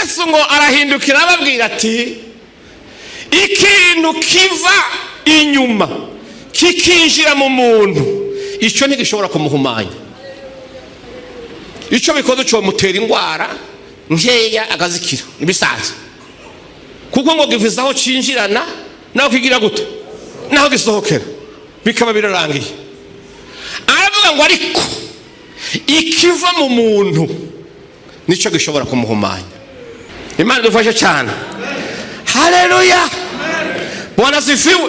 Yesu ngo arahindukira ababwira ati ikintu kiva inyuma kikinjira mu muntu icyo ntigishobora kumuhumanya. Icyo bikoze cyo mutera indwara nkeya agazikira ibisaza, kuko ngo givizaho cinjirana naho kigira gute naho gisohokera bikaba birarangiye. Aravuga ngo ariko ikiva mu muntu nicyo gishobora kumuhumanya. Imana dufashe cyane. Haleluya, Bwana sifiwe.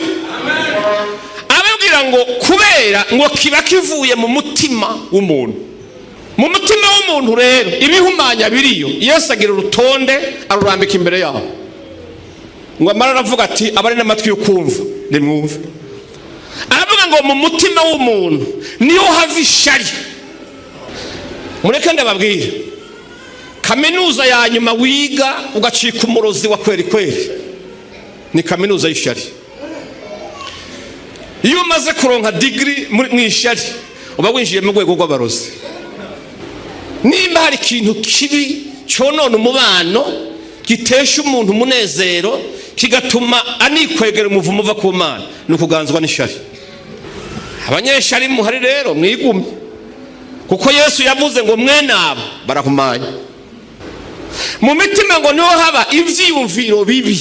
Ababwira ngo kubera ngo kiba kivuye mu mutima w'umuntu. Mu mutima w'umuntu rero ibihumanya biriyo. Yesu agira urutonde arurambika imbere yabo ngo amara aravuga ati abari n'amatwi yo kumva nimwumve. Aravuga ngo mu mutima w'umuntu niyo hava ishari. Mureke ndababwira, kaminuza ya nyuma wiga ugacika umurozi wa kweri kweri ni kaminuza y'ishari. Iyo umaze kuronka degree mu ishari uba winjiye mu rwego rw'abarozi. Nimba hari ikintu kibi cyonona umubano gitesha umuntu umunezero kigatuma anikwegera umuvumo uva ku Mana ni ukuganzwa n'ishari. Abanyeshari muhari rero mwigumye, kuko Yesu yavuze ngo mwene abo barahumanya. Mu mitima ngo niho haba ivyiyumviro bibi.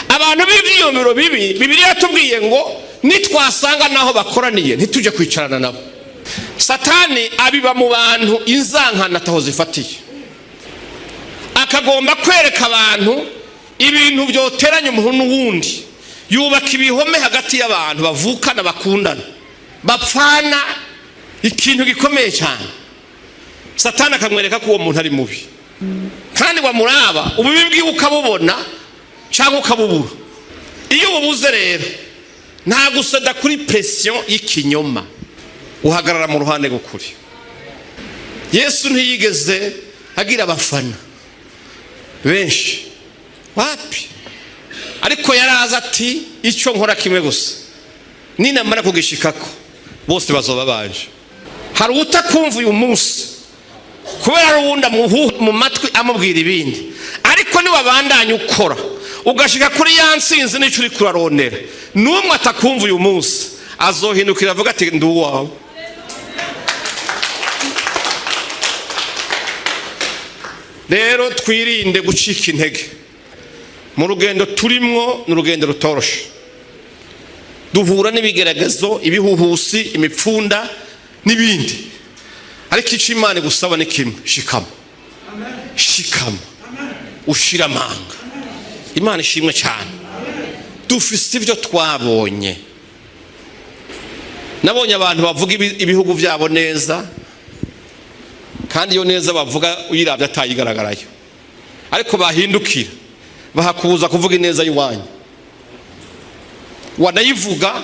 Abantu b'ivyiyumviro bibi Bibiliya yatubwiye ngo nitwasanga naho bakoraniye ntituje kwicarana nabo. Satani abiba mu bantu inzankana taho zifatiye, akagomba kwereka abantu ibintu byoteranya umuntu n'uwundi. Yubaka ibihome hagati y'abantu bavukana bakundana bapfana ikintu gikomeye cyane. Satani akamwereka ko uwo muntu ari mubi, kandi wamuraba ububi bwiwe ukabubona cyangwa ukabubura. Iyo ububuze rero nta gusada kuri pression y'ikinyoma, uhagarara mu ruhande gukuri. Yesu ntiyigeze agira abafana benshi, wapi, ariko yaraza ati icyo nkora kimwe gusa ninamara kugishikako bose bazoba baje. Hari utakumva uyu munsi kubera ruwunda mu matwi amubwira ibindi, ariko ni wabandanya ukora ugashika kuri ya nsinzi n'icyo uri kurarondera, n'umwe atakumva uyu munsi azohindukira avuga ati ndi uwawe. Rero twirinde gucika intege mu rugendo turimwo, n'urugendo rutoroshe. Duhura n'ibigeragezo, ibihuhusi, imipfunda n'ibindi, ariko icyo Imana gusaba ni kimwe: shikama. Shikama, ushira amanga. Imana ishimwe cyane. Dufise ibyo twabonye. Nabonye abantu bavuga ibihugu byabo neza, kandi iyo neza bavuga uyiravye atayigaragarayo, ariko bahindukira bahakubuza kuvuga ineza y'Iwanyu. Wanayivuga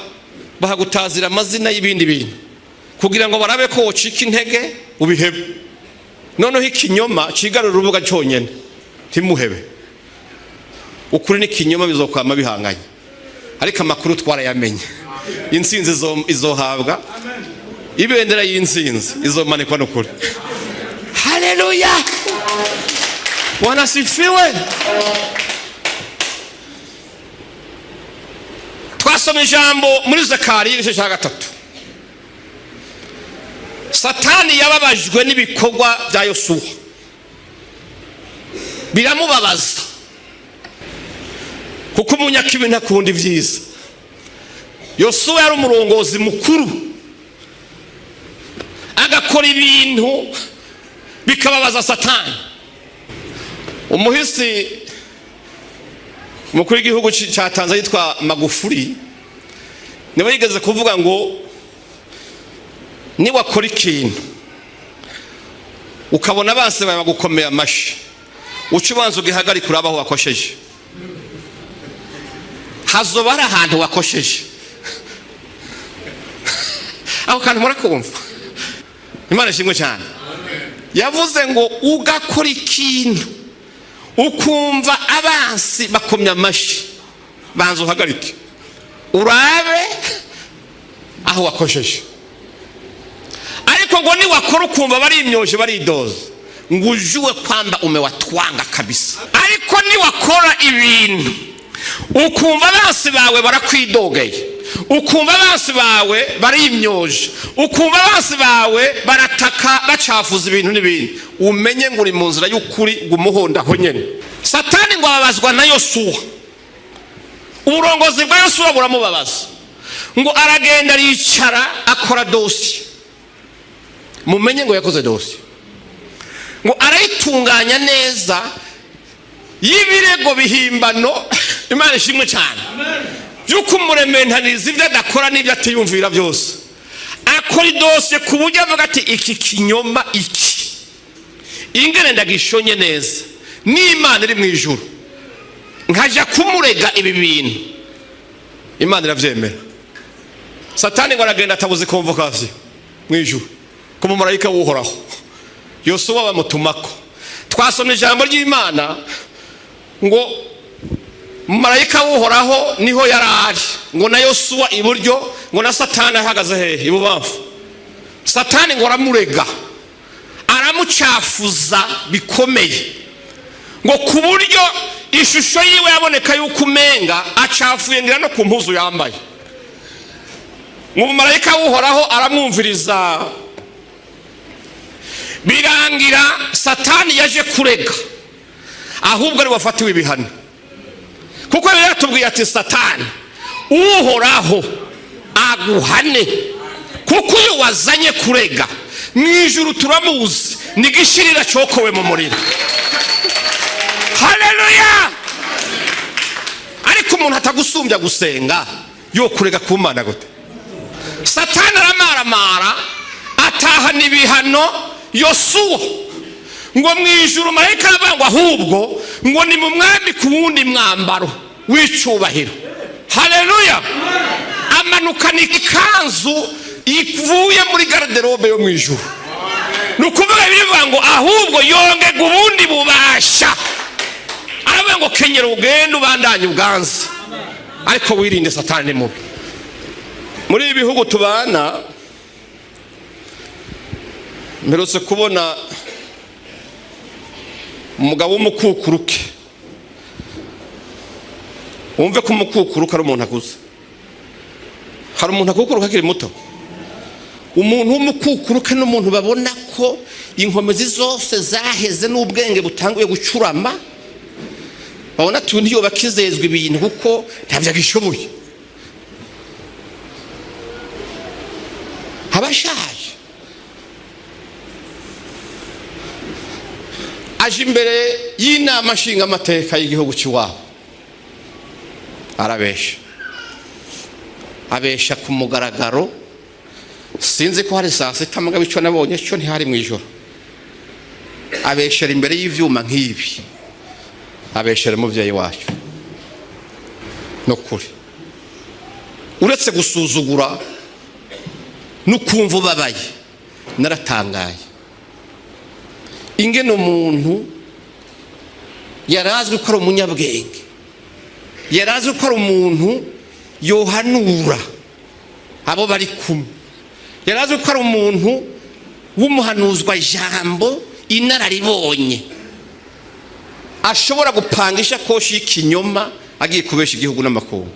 bahagutazira amazina y'ibindi bintu kugira ngo barabe ko wocika intege ubihebe. Noneho ikinyoma cigarura urubuga cyonyene timuhebe. Ukuri n'ikinyoma bizokwama bihanganye, ariko amakuru twarayamenye. Insinzi izohabwa, ibendera y'insinzi izomanikwa n'ukuri. Haleluya, Bwana sifiwe. Twasoma ijambo muri Zakariya igice cya 3. Satani yababajwe n'ibikorwa bya Yosuwa, biramubabaza kuko umunyakibi ntakunda ibyiza. Yosuwa yari umurongozi mukuru, agakora ibintu bikababaza Satani. Umuhisi mukuru w'igihugu cya Tanzania yitwa Magufuli niwe yigeze kuvuga ngo niwakora ikintu ukabona abanse bawe bagukomeye amashi, uca ubanza ugihagarika urabaho wakosheje. Hazoba ari ahantu wakosheje. Aho kantu murakumva? Imana ishimwe cyane. Yavuze ngo ugakora ikintu ukumva abansi bakomya amashi, banza uhagarike urabe aho wakosheje. Ariko ngo ni wakora ukumva bari imyoje baridoza, ngo ujue kwamba umewatwanga kabisa. Ariko niwakora ibintu ukumva abansi bawe barakwidogeye, ukumva abansi bawe barimyoje, ukumva abansi bawe barataka bacafuza ibintu n'ibindi, umenye ngo uri mu nzira y'ukuri gumuhonda ho nyene. Satani ngo ababazwa na Yosuwa, uburongozi bwa Yosuwa buramubabaza, ngo aragenda aricara akora dosi. Mumenye ngo yakoze dosi, ngo arayitunganya neza y'ibirego bihimbano. Imana ishimwe cyane yuko umurementaniza ibyo adakora n'ibyo atiyumvira byose. Akora idose ku buryo avuga ati iki kinyoma iki ingene ndagishonye neza, n'Imana iri mu ijuru nkaja kumurega ibi bintu, Imana iravyemera. Satani ngo aragenda atabuze convocation mu ijuru ku mumarayika w'Uhoraho. Yosuwa bamutumako, twasomye ijambo ry'Imana ngo marayika w'Uhoraho niho yarari, ngo na Yosuwa iburyo, ngo na Satani ahagaze hehe ibubamfu. Satani ngo aramurega, aramucafuza bikomeye, ngo ku buryo ishusho yiwe yaboneka yuko umenga acafuye ngira no ku mpuzu yambaye. Ngo marayika w'Uhoraho aramwumviriza, birangira Satani yaje kurega, ahubwo ari wafatiwe ibihano. Kuko yatubwiye ati Satani Uhoraho aguhane, kuko uyu wazanye kurega mu ijuru turamuzi, nigishirira cokowe mu muriro. Haleluya! Ariko umuntu atagusumbya gusenga yo kurega ku Mana gute? Satani aramaramara atahana ibihano Yosuwa, ngo mu ijuru marayika aravuga ahubwo ngo ni mu mwami ku wundi mwambaro w'icubahiro. Haleluya! Amanukana ikanzu ivuye muri garderobe yo mu ijuru. Nukuvuga bivuga ngo ahubwo yongega ubundi bubasha, aravuga ngo kenyera ugenda ubandanye ubwanze, ariko wirinde Satani ni mubi. Muri ibi bihugu tubana mperutse kubona umugabo w'umukukuruke. Wumve ko umukukuruke ari umuntu akuze. Hari umuntu akukuruka akiri muto. Umuntu w'umukukuruke n'umuntu babona ko inkomezi zose zaheze n'ubwenge butanguye gucurama, babona ati ndiyo bakizezwe ibintu kuko ntavyo agishoboye. Abashaje aje imbere y'inama nshinga amateka y'igihugu cy'iwabo, abesha ku mugaragaro. Sinzi ko hari saa sita mugabo icyo nabonye cyo ntihari mu ijoro. Abeshera imbere y'ivyuma nk'ibi, abeshera umuvyeyi wacu. No kuri uretse gusuzugura n'ukumva ubabaye, naratangaye ingene umuntu yarazwi ko ari umunyabwenge, yarazwi ko ari umuntu yohanura abo bari kumwe, yarazwi ko ari umuntu w'umuhanuzwa ijambo, inararibonye, ashobora gupanga ishakoshi y'ikinyoma agiye kubesha igihugu n'amakungu.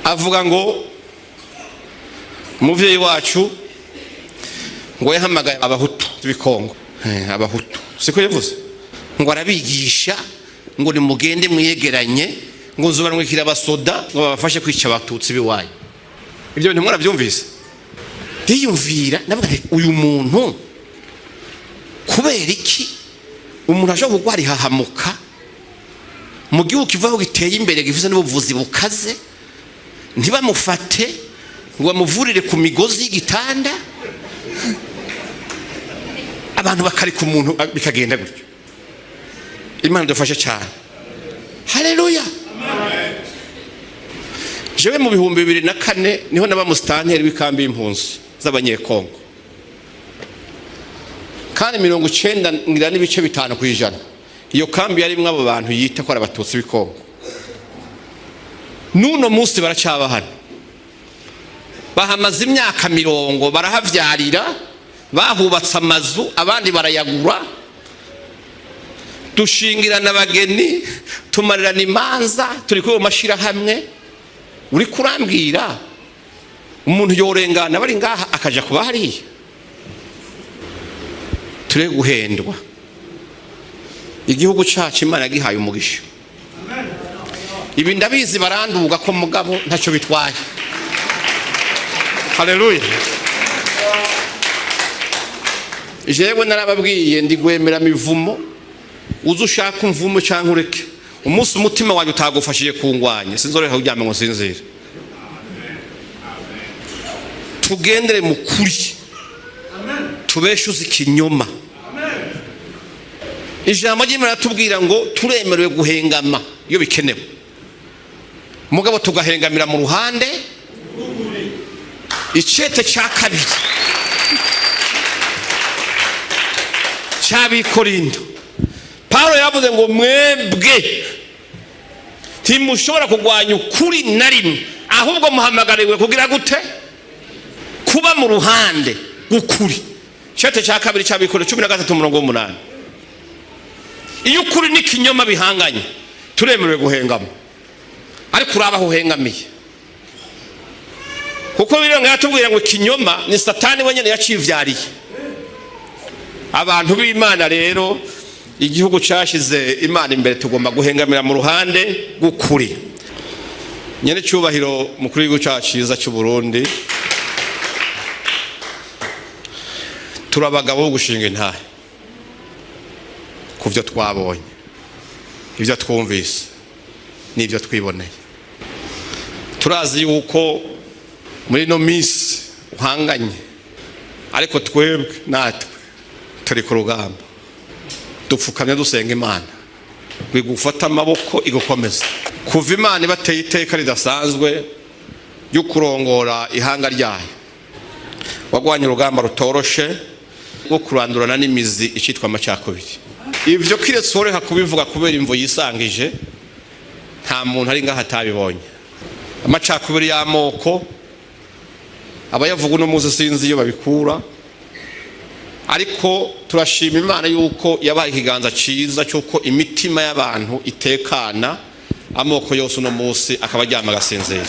Avuga ngo umuvyeyi wacu ngo yahamagaye abahutu b'ikongo, abahutu siko yavuze, ngo arabigisha ngo nimugende mwiyegeranye, ngo nzobanwikira abasoda ngo babafashe kwica abatutsi biwaye. Ibyo bintu mwarabyumvise? Ndiyumvira navuga uyu muntu kubera iki umuntu ashobora kugwara ihahamuka mu gihugu kivaho giteye imbere gifise n'ubuvuzi bukaze, ntibamufate ngo bamuvurire ku migozi y'igitanda, abantu bakari ku muntu bikagenda gutyo. Imana dufashe cyane. Haleluya! Jewe mu 2004 niho naba musitanteri w'ikambi y'impunzi z'abanyekongo, kandi 90 ngira n'ibice 5% iyo kambi yari mwe abo bantu yita ko ari abatutsi b'ikongo. Nuno munsi baracabahana, bahamaze imyaka 10 barahavyarira, bahubatse amazu abandi barayagura, dushingirana abageni, tumarirana imanza, turi kuri mashirahamwe. Uri kurambwira umuntu yorengana bari ngaha akaja kuba hariya? Ture guhendwa. Igihugu cyacu Imana gihaye umugisha. Ibi ndabizi baranduga ko mugabo ntacyo bitwaye. Haleluya. Jewe narababwiye ndi gwemera mivumo, uzushaka umvumo cyangwa ureke. Umunsi umutima wanyu utagufashije kungwanya sinzoreka kuryama ngo sinzire. Tugendere mu kuri, tubeshuze ikinyoma. Ijambo ry'Imana tubwira ngo turemerewe guhengama iyo bikenewe, mugabo tugahengamira mu ruhande. Icete cya kabiri cy'Abikorinto, Paulo yavuze ngo mwebwe timushobora kugwanya ukuri na rimwe, ahubwo muhamagariwe kugira gute? Kuba mu ruhande gukuri. Icete cya kabiri cy'Abikorinto 13:8. Iyo ukuri n'ikinyoma bihanganye turemerewe guhengama, ariko urabaho uhengamiye. Kuko birenga yatubwira ngo ikinyoma ni Satani wenyine yacivyariye. Abantu b'Imana rero, igihugu cyashize Imana imbere, tugomba guhengamira mu ruhande gukuri. Nyene cyubahiro mukuru w'igihugu cyacu cyiza cy'u Burundi, turabagabo gushinga intahe kuvyo twabonye, ivyo twumvise n'ivyo twiboneye. Turazi yuko muri no minsi uhanganye, ariko twebwe natwe turi ku rugamba, dupfukamye dusenga Imana gufata amaboko igukomeza. Kuva Imana ibateye iteka ridasanzwe ryo kurongora ihanga ryayo, wagwanye urugamba rutoroshe rwo kurandurana n'imizi icitwa amacakubiri. Ivyo kiretse ureka kubivuga kubera imvo yisangije, nta muntu ari ngaha atabibonye. Amacakubiri y'amoko abayavuga no muzi sinzi iyo babikura, ariko turashima Imana yuko yabaye ikiganza ciza cyuko imitima y'abantu itekana, amoko yose no musi akaba aryama agasinzira.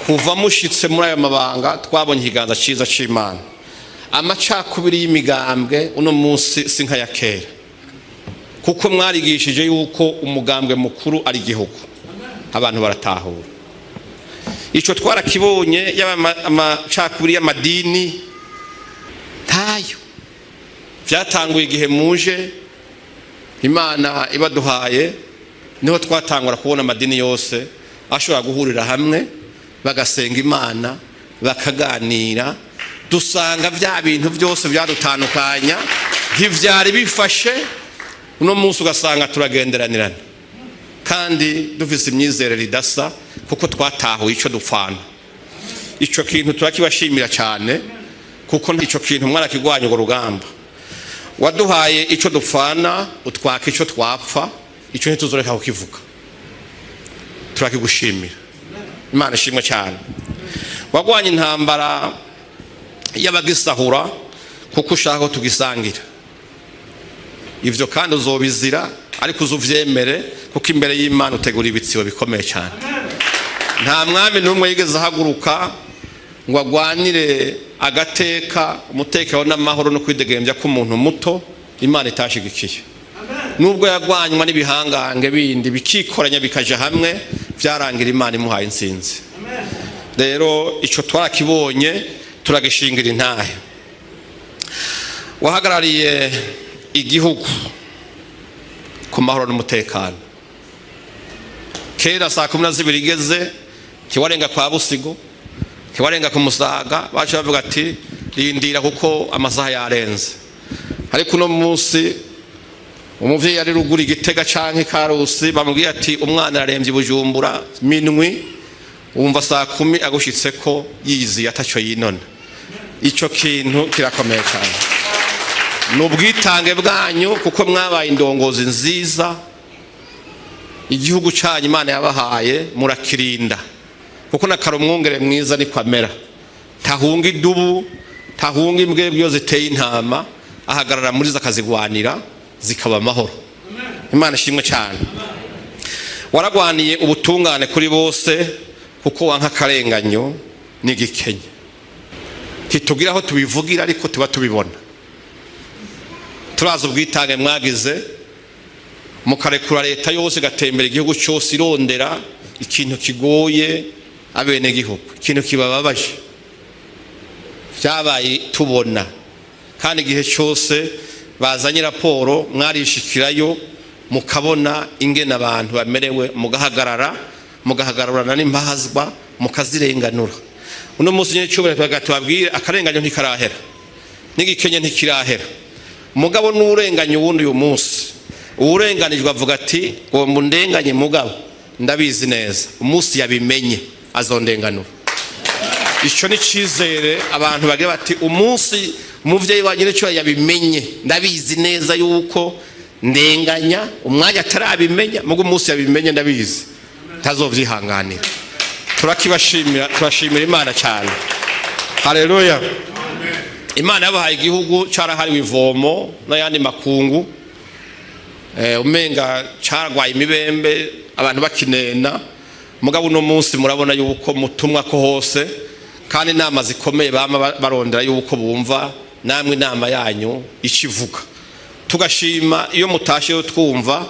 Kuva mushitse muri ayo mabanga twabonye ikiganza ciza c'Imana. Amacakubiri y'imigambwe uno musi si nka ya kera, kuko mwarigishije yuko umugambwe mukuru ari igihugu, abantu baratahura. Ico twarakibonye y'amacakubiri y'amadini ntayo. Vyatanguye igihe muje Imana ibaduhaye, niho twatangura kubona amadini yose ashobora guhurira hamwe bagasenga Imana, bakaganira. Dusanga vya bintu byose byadutandukanya ntivyari bifashe. Uno munsi ugasanga turagenderanirana kandi dufise imyizerere idasa, kuko twatahuye ico dupfana. Ico kintu turakibashimira cyane, kuko ico kintu mwarakigwanya ngo rugamba. Waduhaye ico dupfana, utwaka ico twapfa, ico ntituzoreka kukivuga. Turakigushimira, Imana ishimwe cyane. Wagwanye intambara y'abagisahura, kuko ushaka ko tugisangira. Ivyo kandi uzobizira, ariko uzuvyemere, kuko imbere y'Imana utegura ibitsibo bikomeye cyane. Nta mwami n'umwe yigeze ahaguruka ngo agwanire agateka, umutekano n'amahoro no kwidegembya k'umuntu muto Imana itashigikiye. Nubwo yagwanywa n'ibihangange bindi bikikoranya bikaja hamwe, vyarangira Imana imuhaye insinzi. Rero ico twarakibonye, turagishingira intahe. Wahagarariye igihugu ku mahoro n'umutekano. Kera saa 12 igeze, kiwarenga kwa Busigo, kiwarenga ku Musaga, baje bavuga ati rindira kuko amasaha yarenze. Ariko uno munsi umuvyeyi ari rugura Igitega canke Karusi, bamubwiye ati umwana araremvye Bujumbura minwi, umva saa 10 agushitseko yizi ataco yinona. Ico kintu kirakomeye cyane. N'ubwitange bwanyu, kuko mwabaye indongozi nziza. Igihugu cyanyu Imana yabahaye murakirinda, kuko nakaro umwungere mwiza ni kwamera, ntahunga idubu, tahunga imbwebwe iyo ziteye intama ahagarara muri zo akazigwanira zikaba amahoro. Imana ishimwe cyane. Waragwaniye ubutungane kuri bose kuko wanka akarenganyo n'igikenye. Ntitugira aho tubivugira ariko tuba tubibona. Turaza ubwitange mwagize mukarekura leta yose gatembera igihugu cyose irondera ikintu kigoye abene gihugu, ikintu kibababaje. Byabaye tubona kandi igihe cyose bazanye raporo mwarishikirayo mukabona ingene abantu bamerewe, mugahagararana n'impahazwa mukazirenganura. Uno munsi nyine cyubahiro tubabwire akarenganyo ntikarahera n'igikenye ntikirahera. Mugabo n'urenganya ubundi uyu munsi urenganijwe avuga ati ngo mundenganye mugabo ndabizi neza umunsi yabimenye azondenganura. Icyo ni cyizere abantu bagira bati umunsi umuvyeyi wanjye n'icyo yabimenye ndabizi neza yuko ndenganya umwanya atarabimenya mugo umunsi yabimenye ndabizi tazovyihanganira. Turakibashimira, turashimira Imana cyane. Haleluya. Imana yabahaye igihugu cyarahariwe ivomo n'ayandi makungu, umenga cyaragwaye imibembe abantu bakinena, mugabo uno munsi murabona yuko mutumwa ko hose kandi inama zikomeye bama barondera yuko bumva namwe inama yanyu ikivuga. Tugashima iyo mutashe twumva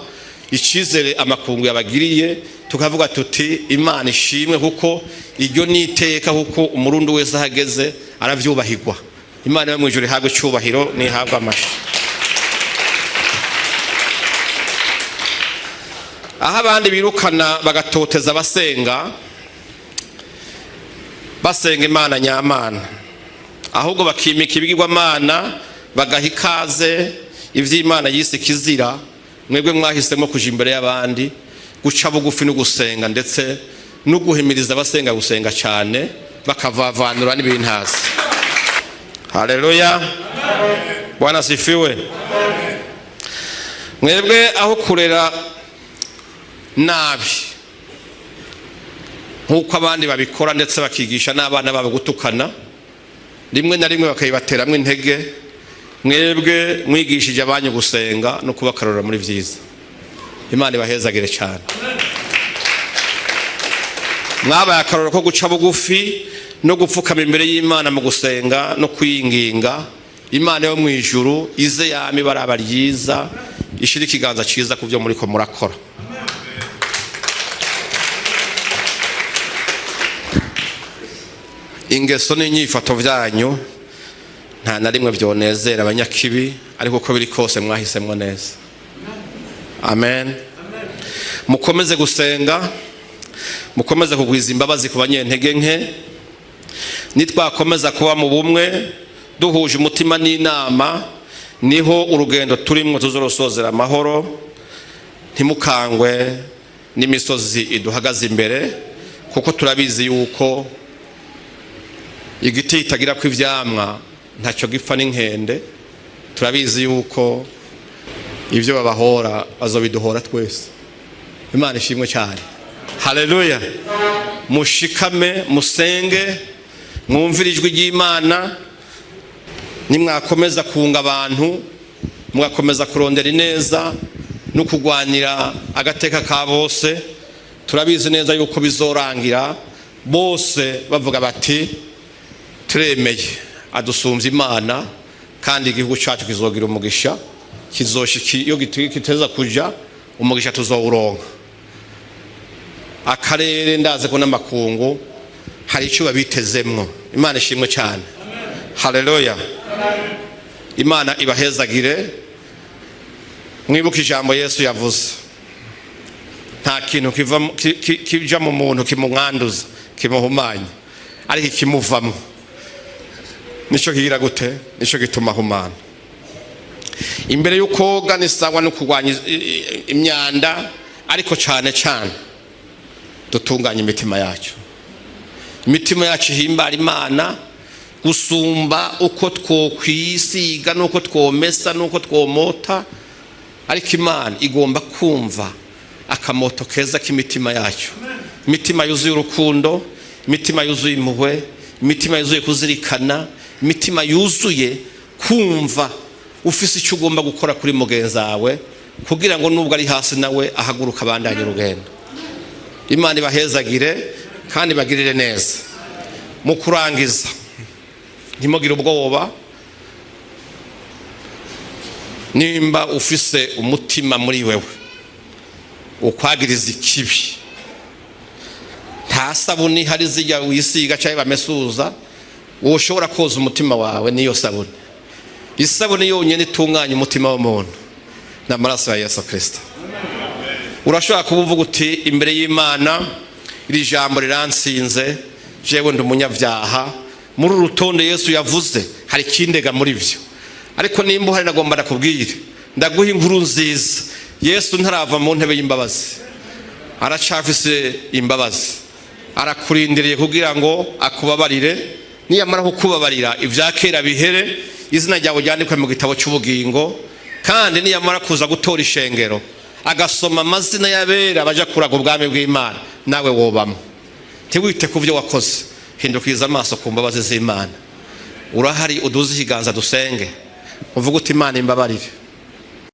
ikizere amakungu yabagiriye, tukavuga tuti Imana ishimwe kuko iryo niteka kuko umurundi wese ahageze aravyubahirwa. Imana yo mwijuru ihabwe cyubahiro nihabwe amashi. Aho abandi birukana bagatoteza basenga Imana nyamana, ahubwo bakimika ibigirwamana bagaha ikaze ivy'Imana yise kizira, mwebwe mwahisemo kuja imbere y'abandi guca bugufi no gusenga ndetse no guhimiriza abasenga gusenga cyane bakavavanura n'ibintazi. Haleluya. Bwana sifiwe. Mwebwe aho kurera nabi nkuko abandi babikora ndetse bakigisha n'abana babo gutukana, rimwe na rimwe bakayibateramwe intege, mwebwe mwigishije abanyu gusenga no kubakarura muri vyiza. Imana ibahezagire cyane. Mwabaye akaroro ko guca bugufi no gupfukama imbere y'Imana mu gusenga no kuyinginga. Imana yo mwijuru ize yami baraba ryiza ishira ikiganza ciza ku byo muri ko murakora. Ingeso n'inyifato byanyu nta na rimwe byonezera abanyakibi, ariko uko biri kose mwahisemwe neza. Amen. Mukomeze gusenga, mukomeze kugwiza imbabazi ku banyentege nke. Nitwakomeza kuba mu bumwe duhuje umutima n'inama, niho urugendo turimo tuzorosozera amahoro. Ntimukangwe n'imisozi iduhagaze imbere, kuko turabizi yuko igiti itagira ko ivyamwa ntacyo gipfa n'inkende. Turabizi yuko ibyo babahora bazobiduhora twese. Imana ishimwe cyane. Haleluya. Mushikame musenge mwumvire ijwi ry'Imana. Nimwakomeza kunga abantu, mugakomeza kurondera ineza no kugwanira agateka ka bose, turabizi neza yuko bizorangira bose bavuga bati turemeye adusumvye Imana, kandi igihugu cyacu kizogira umugisha, kizoshiki iyo kiteza kuja umugisha tuzowuronka. Akarere ndaze ko n'amakungu hari icyo babitezemwo. Imana ishimwe cyane. Haleluya. Imana ibahezagire. Mwibuke ijambo Yesu yavuze, nta kintu kija mu muntu kimumwanduza kimuhumanya, ariko ikimuvamo nico kigira gute, nico gituma humana. Imbere y'ukoga nisangwa no kurwanya imyanda, ariko cyane cyane dutunganya imitima yacu. Imitima yacu himbara Imana gusumba uko twokwisiga nuko twomesa nuko twomota, ariko Imana igomba kumva akamoto keza k'imitima yacu. Imitima yuzuye urukundo, imitima yuzuye impuhwe, imitima yuzuye kuzirikana, imitima yuzuye kumva ufise icyo ugomba gukora kuri mugenzi wawe kugira ngo nubwo ari hasi nawe ahaguruka abandanye urugendo. Imana ibahezagire kandi bagirire neza. Mu kurangiza, ntimugire ubwoba. Nimba ufise umutima muri wewe ukwagiriza ikibi, nta sabuni hari zijya wisiga cyangwa bamesuza ushobora koza umutima wawe niyo sabuni. Isabuni yonyine itunganya umutima w'umuntu n'amaraso ya Yesu Kristo. Urashobora kuvuga uti imbere y'Imana iri jambo riransinze, jewe ndi umunyabyaha, muri urutonde Yesu yavuze hari kindega muri byo. Ariko nimba uhari nagomba nakubwire, ndaguha inkuru nziza. Yesu ntarava mu ntebe y'imbabazi, aracafise imbabazi, arakurindiriye kugira ngo akubabarire. Niyamara kukubabarira ibya kera bihere, izina ryawe ryandikwe mu gitabo cy'ubugingo. Kandi niyamara kuza gutora ishengero agasoma amazina y'abera baja kuraga ubwami bw'Imana, nawe wobamo. Ntiwite ku byo wakoze, hindukiza amaso ku mbabazi z'Imana. Urahari, uduze ikiganza dusenge, uvuga uti Imana imbabarire.